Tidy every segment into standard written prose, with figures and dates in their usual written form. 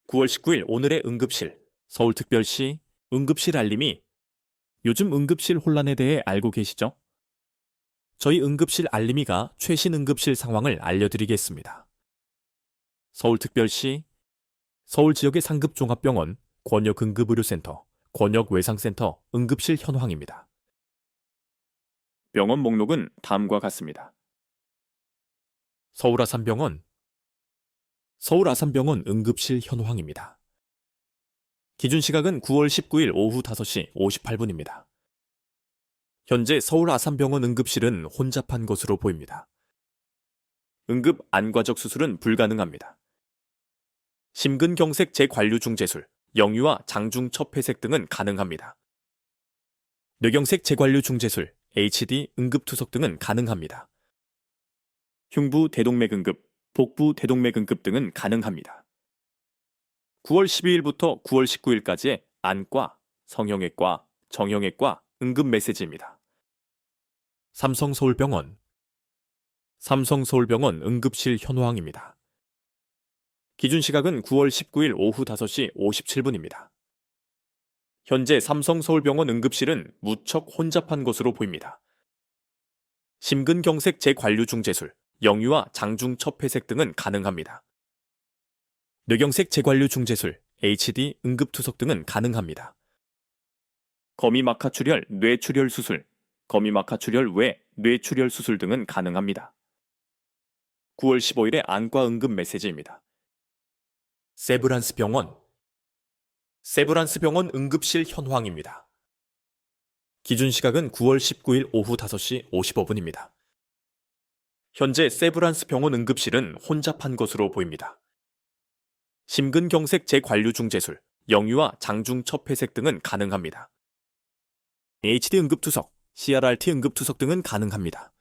9월 19일 오늘의 응급실, 서울특별시 응급실 알림이 요즘 응급실 혼란에 대해 알고 계시죠? 저희 응급실 알림이가 최신 응급실 상황을 알려드리겠습니다. 서울특별시, 서울 지역의 상급종합병원, 권역응급의료센터, 권역외상센터 응급실 현황입니다. 병원 목록은 다음과 같습니다. 서울아산병원, 서울아산병원 응급실 현황입니다. 기준 시각은 9월 19일 오후 5시 58분입니다. 현재 서울 아산병원 응급실은 혼잡한 것으로 보입니다. 응급 안과적 수술은 불가능합니다. 심근경색 재관류 중재술, 영유아 장중 첩회색 등은 가능합니다. 뇌경색 재관류 중재술, HD 응급투석 등은 가능합니다. 흉부 대동맥 응급, 복부 대동맥 응급 등은 가능합니다. 9월 12일부터 9월 19일까지의 안과, 성형외과, 정형외과 응급 메시지입니다. 삼성서울병원, 삼성서울병원 응급실 현황입니다. 기준 시각은 9월 19일 오후 5시 57분입니다. 현재 삼성서울병원 응급실은 무척 혼잡한 것으로 보입니다. 심근경색 재관류 중재술, 영유아 장중 첩회색 등은 가능합니다. 뇌경색 재관류 중재술, HD 응급투석 등은 가능합니다. 거미막하출혈 뇌출혈 수술, 거미막하출혈 외 뇌출혈 수술 등은 가능합니다. 9월 15일의 안과 응급 메시지입니다. 세브란스 병원, 세브란스 병원 응급실 현황입니다. 기준 시각은 9월 19일 오후 5시 55분입니다. 현재 세브란스 병원 응급실은 혼잡한 것으로 보입니다. 심근경색 재관류 중재술, 영유아 장중 첩회색 등은 가능합니다. HD 응급투석, CRRT 응급투석 등은 가능합니다.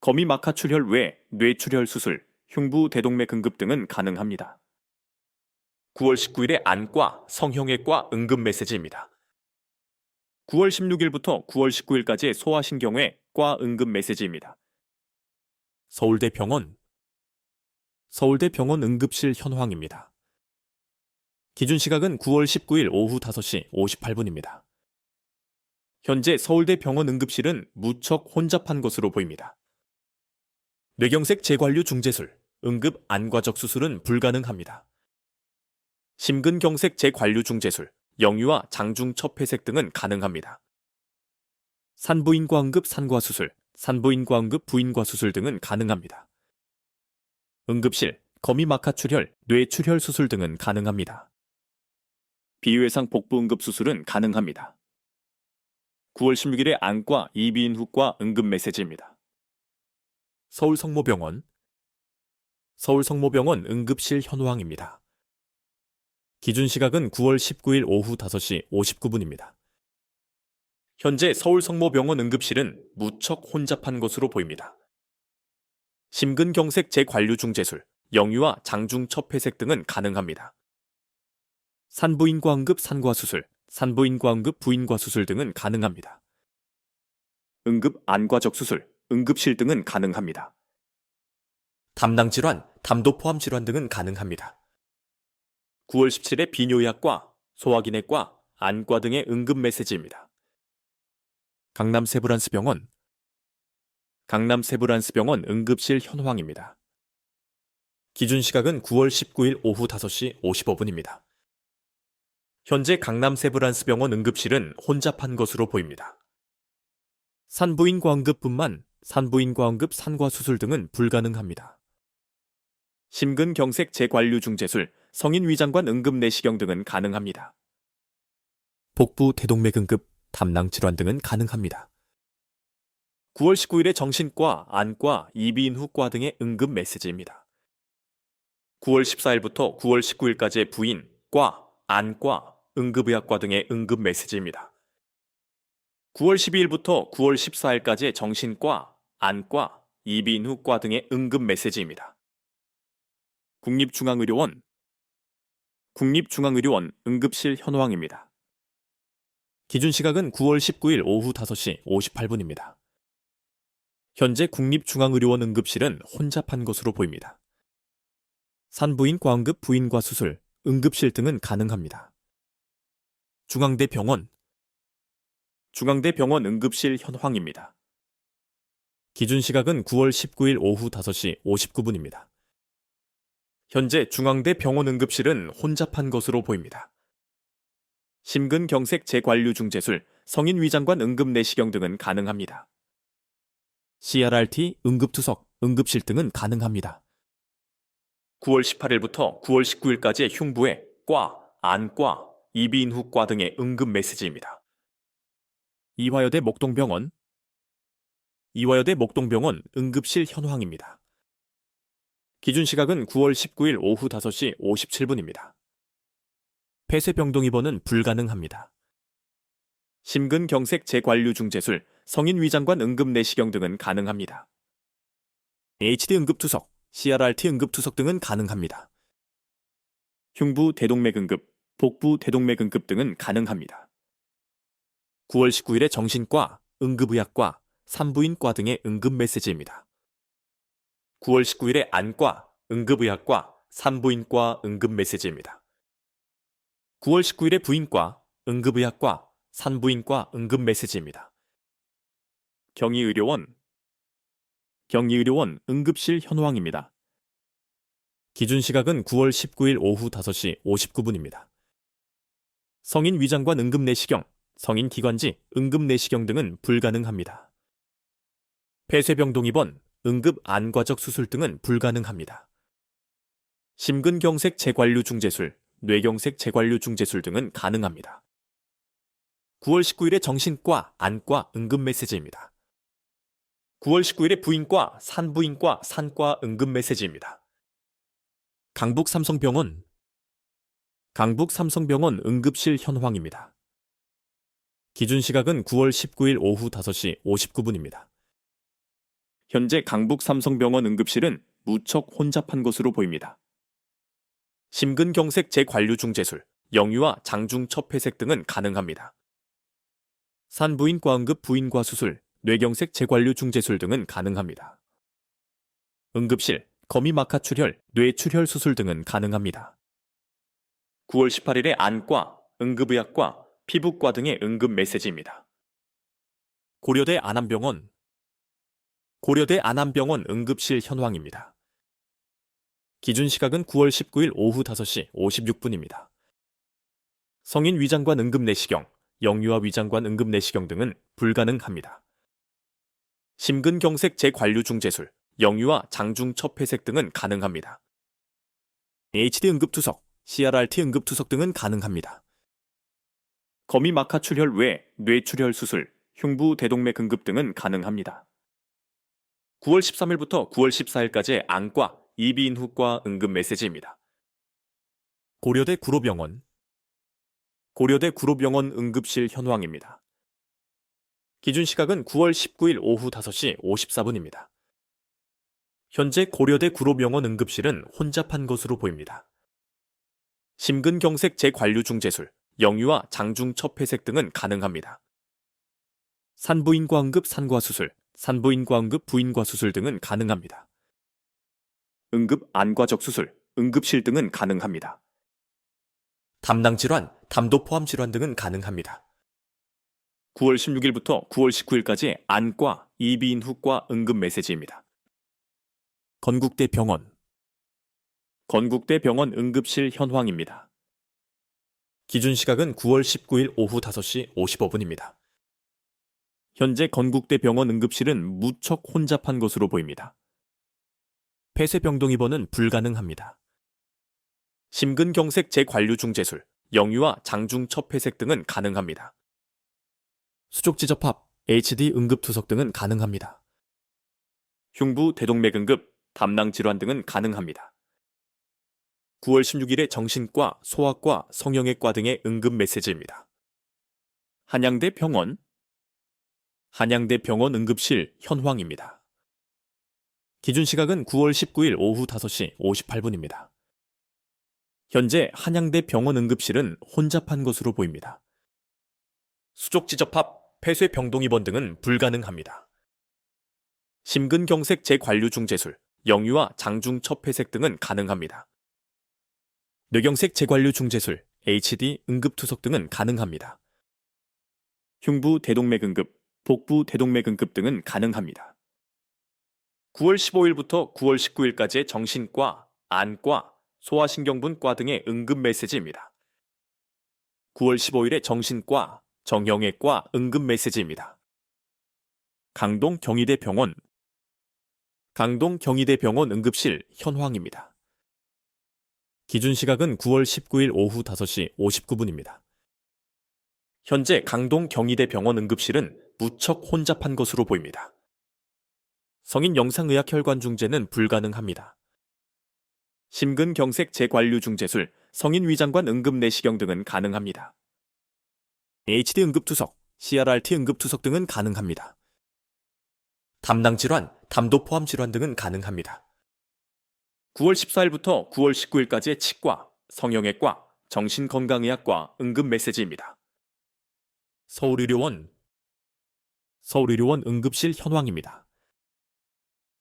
거미막하출혈 외 뇌출혈 수술, 흉부 대동맥 응급 등은 가능합니다. 9월 19일의 안과, 성형외과 응급 메시지입니다. 9월 16일부터 9월 19일까지의 소아신경외과 응급 메시지입니다. 서울대병원, 서울대병원 응급실 현황입니다. 기준 시각은 9월 19일 오후 5시 58분입니다. 현재 서울대병원 응급실은 무척 혼잡한 것으로 보입니다. 뇌경색 재관류 중재술, 응급 안과적 수술은 불가능합니다. 심근경색 재관류 중재술, 영유아 장중 첩회색 등은 가능합니다. 산부인과 응급 산과 수술, 산부인과 응급 부인과 수술 등은 가능합니다. 응급실, 거미막하출혈, 뇌출혈 수술 등은 가능합니다. 비외상 복부 응급 수술은 가능합니다. 9월 16일의 안과 이비인후과 응급 메시지입니다. 서울성모병원, 서울성모병원 응급실 현황입니다. 기준 시각은 9월 19일 오후 5시 59분입니다. 현재 서울성모병원 응급실은 무척 혼잡한 것으로 보입니다. 심근경색 재관류 중재술, 영유아 장중 첩회색 등은 가능합니다. 산부인과 응급 산과 수술, 산부인과 응급 부인과 수술 등은 가능합니다. 응급 안과적 수술, 응급실 등은 가능합니다. 담낭질환, 담도 포함 질환 등은 가능합니다. 9월 17일에 비뇨의학과, 소화기내과, 안과 등의 응급 메시지입니다. 강남세브란스병원, 강남세브란스병원 응급실 현황입니다. 기준 시각은 9월 19일 오후 5시 55분입니다. 현재 강남세브란스병원 응급실은 혼잡한 것으로 보입니다. 산부인과 응급뿐만 산부인과 응급 산과 수술 등은 불가능합니다. 심근경색 재관류 중재술, 성인 위장관 응급 내시경 등은 가능합니다. 복부 대동맥 응급, 담낭질환 등은 가능합니다. 9월 19일에 정신과, 안과, 이비인후과 등의 응급 메시지입니다. 9월 14일부터 9월 19일까지의 부인, 과, 안과, 응급의학과 등의 응급 메시지입니다. 9월 12일부터 9월 14일까지의 정신과, 안과, 이비인후과 등의 응급 메시지입니다. 국립중앙의료원, 국립중앙의료원 응급실 현황입니다. 기준 시각은 9월 19일 오후 5시 58분입니다. 현재 국립중앙의료원 응급실은 혼잡한 것으로 보입니다. 산부인과 응급 부인과 수술, 응급실 등은 가능합니다. 중앙대병원 응급실 현황입니다. 기준 시각은 9월 19일 오후 5시 59분입니다. 현재 중앙대병원 응급실은 혼잡한 것으로 보입니다. 심근경색 재관류 중재술, 성인 위장관 응급내시경 등은 가능합니다. CRRT, 응급투석, 응급실 등은 가능합니다. 9월 18일부터 9월 19일까지의 흉부에 과, 안과, 이비인후과 등의 응급 메시지입니다. 이화여대 목동병원 응급실 현황입니다. 기준 시각은 9월 19일 오후 5시 57분입니다. 폐쇄병동 입원은 불가능합니다. 심근경색 재관류 중재술, 성인 위장관 응급내시경 등은 가능합니다. HD 응급투석, CRRT 응급투석 등은 가능합니다. 흉부 대동맥 응급, 복부 대동맥 응급 등은 가능합니다. 9월 19일에 정신과, 응급의학과, 산부인과 등의 응급 메시지입니다. 9월 19일에 안과, 응급의학과, 산부인과 응급 메시지입니다. 9월 19일에 부인과, 응급의학과, 산부인과 응급 메시지입니다. 경희의료원 응급실 현황입니다. 기준 시각은 9월 19일 오후 5시 59분입니다. 성인 위장관 응급내시경, 성인 기관지 응급내시경 등은 불가능합니다. 폐쇄병동 입원, 응급 안과적 수술 등은 불가능합니다. 심근경색 재관류 중재술, 뇌경색 재관류 중재술 등은 가능합니다. 9월 19일에 정신과, 안과 응급 메시지입니다. 9월 19일에 부인과, 산부인과, 산과 응급 메시지입니다. 강북삼성병원 응급실 현황입니다. 기준 시각은 9월 19일 오후 5시 59분입니다. 현재 강북삼성병원 응급실은 무척 혼잡한 것으로 보입니다. 심근경색 재관류 중재술, 영유아 장중 첩회색 등은 가능합니다. 산부인과 응급 부인과 수술, 뇌경색 재관류 중재술 등은 가능합니다. 응급실, 거미막하 출혈, 뇌출혈 수술 등은 가능합니다. 9월 18일에 안과, 응급의학과, 피부과 등의 응급 메시지입니다. 고려대 안암병원 응급실 현황입니다. 기준 시각은 9월 19일 오후 5시 56분입니다. 성인 위장관 응급내시경, 영유아 위장관 응급내시경 등은 불가능합니다. 심근경색 재관류 중재술, 영유아 장중 첩회색 등은 가능합니다. HD 응급투석, CRRT 응급투석 등은 가능합니다. 거미막하 출혈 외 뇌출혈 수술, 흉부 대동맥 응급 등은 가능합니다. 9월 13일부터 9월 14일까지의 안과, 이비인후과 응급 메시지입니다. 고려대 구로병원 응급실 현황입니다. 기준 시각은 9월 19일 오후 5시 54분입니다. 현재 고려대 구로병원 응급실은 혼잡한 것으로 보입니다. 심근경색 재관류 중재술, 영유아 장중 첩회색 등은 가능합니다. 산부인과 응급 산과 수술, 산부인과 응급 부인과 수술 등은 가능합니다. 응급 안과적 수술, 응급실 등은 가능합니다. 담낭질환, 담도 포함 질환 등은 가능합니다. 9월 16일부터 9월 19일까지 안과, 이비인후과 응급 메시지입니다. 건국대병원 응급실 현황입니다. 기준 시각은 9월 19일 오후 5시 55분입니다. 현재 건국대병원 응급실은 무척 혼잡한 것으로 보입니다. 폐쇄병동 입원은 불가능합니다. 심근경색 재관류 중재술, 영유아 장중 첩회색 등은 가능합니다. 수족지접합, HD 응급투석 등은 가능합니다. 흉부 대동맥 응급, 담낭질환 등은 가능합니다. 9월 16일에 정신과, 소아과, 성형외과 등의 응급 메시지입니다. 한양대병원 응급실 현황입니다. 기준 시각은 9월 19일 오후 5시 58분입니다. 현재 한양대병원 응급실은 혼잡한 것으로 보입니다. 수족지접합, 폐쇄병동 입원 등은 불가능합니다. 심근경색 재관류 중재술, 영유아 장중 첩회색 등은 가능합니다. 뇌경색 재관류 중재술, HD 응급투석 등은 가능합니다. 흉부 대동맥응급, 복부 대동맥응급 등은 가능합니다. 9월 15일부터 9월 19일까지의 정신과, 안과, 소아신경분과 등의 응급 메시지입니다. 9월 15일에 정신과, 정형외과 응급 메시지입니다. 강동 경희대병원 응급실 현황입니다. 기준 시각은 9월 19일 오후 5시 59분입니다. 현재 강동 경희대병원 응급실은 무척 혼잡한 것으로 보입니다. 성인 영상의학 혈관 중재는 불가능합니다. 심근경색 재관류 중재술, 성인 위장관 응급 내시경 등은 가능합니다. HD 응급투석, CRRT 응급투석 등은 가능합니다. 담낭질환, 담도 포함 질환 등은 가능합니다. 9월 14일부터 9월 19일까지의 치과, 성형외과, 정신건강의학과 응급 메시지입니다. 서울의료원 응급실 현황입니다.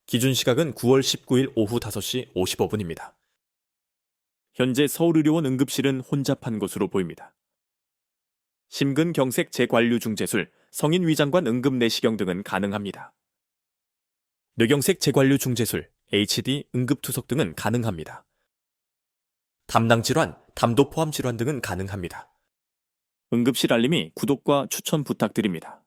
기준 시각은 9월 19일 오후 5시 55분입니다. 현재 서울의료원 응급실은 혼잡한 것으로 보입니다. 심근경색 재관류 중재술, 성인 위장관 응급 내시경 등은 가능합니다. 뇌경색 재관류 중재술, HD 응급투석 등은 가능합니다. 담낭질환, 담도 포함 질환 등은 가능합니다. 응급실 알림이 구독과 추천 부탁드립니다.